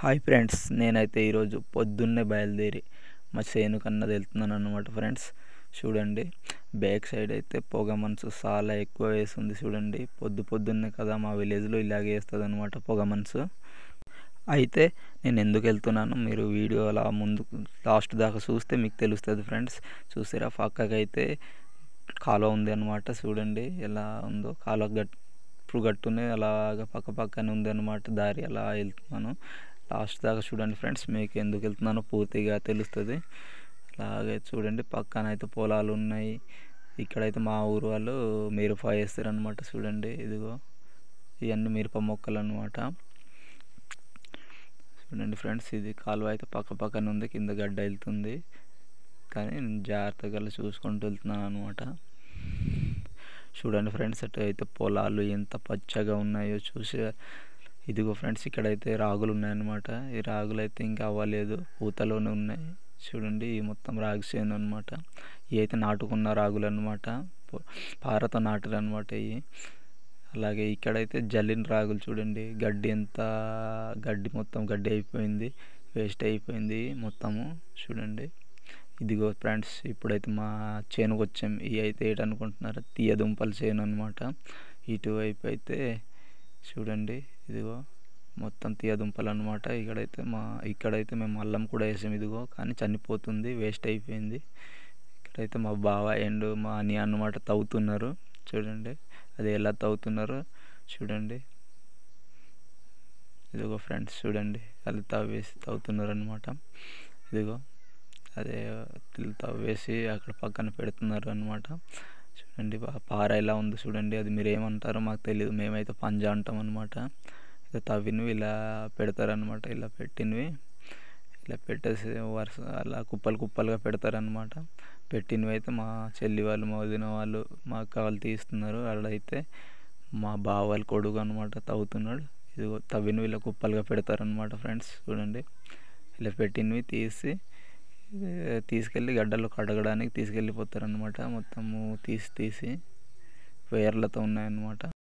Hi friends, నేనైతే ఈరోజు పొద్దున్నే బయలుదేరి మా చేనుకన్నది వెళ్తున్నాను అనమాట ఫ్రెండ్స్. చూడండి, బ్యాక్ సైడ్ అయితే పొగ మనసు చాలా ఎక్కువ వేస్తుంది. చూడండి, పొద్దున్నే కదా మా విలేజ్లో ఇలాగే వేస్తుంది అనమాట పొగ మనసు. అయితే నేను ఎందుకు వెళ్తున్నాను, మీరు వీడియో అలా ముందుకు లాస్ట్ దాకా చూస్తే మీకు తెలుస్తుంది ఫ్రెండ్స్. చూసారా, పక్కకైతే కాలువ ఉంది అనమాట. చూడండి ఎలా ఉందో, కాలువ గట్టునే అలాగ పక్కనే ఉంది అనమాట. దారి అలా వెళ్తున్నాను. లాస్ట్ దాకా చూడండి ఫ్రెండ్స్, మీకు ఎందుకు వెళ్తున్నానో పూర్తిగా తెలుస్తుంది. అలాగే చూడండి, పక్కన అయితే పొలాలు ఉన్నాయి. ఇక్కడైతే మా ఊరు వాళ్ళు మిరప వేస్తారు అనమాట. చూడండి, ఇదిగో ఇవన్నీ మిరప మొక్కలు అనమాట. చూడండి ఫ్రెండ్స్, ఇది కాలువ అయితే పక్కన ఉంది, కింద గడ్డ వెళ్తుంది. కానీ నేను జాగ్రత్తగా చూసుకుంటూ వెళ్తున్నాను అనమాట. చూడండి ఫ్రెండ్స్, అటు అయితే పొలాలు ఎంత పచ్చగా ఉన్నాయో చూసి. ఇదిగో ఫ్రెండ్స్, ఇక్కడైతే రాగులు ఉన్నాయన్నమాట. ఈ రాగులు అయితే ఇంకా అవ్వలేదు, పూతలోనే ఉన్నాయి. చూడండి, ఈ మొత్తం రాగి చేను అనమాట. ఇవి అయితే నాటుకున్న రాగులు అనమాట, పారతో నాటులు అనమాట ఇవి. అలాగే ఇక్కడైతే జల్లిన రాగులు. చూడండి, గడ్డి మొత్తం గడ్డి అయిపోయింది, వేస్ట్ అయిపోయింది మొత్తము. చూడండి, ఇదిగో ఫ్రెండ్స్, ఇప్పుడైతే మా చేనుకు వచ్చాం. ఇవి అయితే ఏంటనుకుంటున్నారు, తీయ దుంపల చేను అనమాట. ఇటువైపు అయితే చూడండి, ఇదిగో మొత్తం తీయ దుంపలు అనమాట. ఇక్కడైతే మేము అల్లం కూడా వేసాం. ఇదిగో కానీ చనిపోతుంది, వేస్ట్ అయిపోయింది. ఇక్కడైతే మా బావ అండ్ మా అన్నయ్య అన్నమాట తవ్వుతున్నారు. చూడండి, అది ఎలా తవ్వుతున్నారో చూడండి. ఇదిగో ఫ్రెండ్స్, చూడండి, అది తవ్వుతున్నారు అనమాట. ఇదిగో అదే తవ్వేసి అక్కడ పక్కన పెడుతున్నారు అనమాట. చూడండి, పార ఎలా ఉందో చూడండి. అది మీరు ఏమంటారో మాకు తెలియదు, మేమైతే పంజా అంటాం అనమాట. ఇలా తవ్వినవి ఇలా పెడతారనమాట. ఇలా పెట్టేసి వరుస అలా కుప్పలుగా పెడతారనమాట. పెట్టినవి అయితే మా చెల్లి వాళ్ళు, మా వదిన వాళ్ళు, మా అక్క వాళ్ళు తీస్తున్నారు. అక్కడైతే మా బావ వాళ్ళ కొడుకు అనమాట తవ్వుతున్నాడు. ఇదిగో తవ్వినవి ఇలా కుప్పలుగా పెడతారనమాట ఫ్రెండ్స్. చూడండి, ఇలా పెట్టినవి తీసుకెళ్ళి గడ్డలో కడగడానికి తీసుకెళ్ళిపోతారనమాట. మొత్తము తీసి వేర్లతో ఉన్నాయన్నమాట.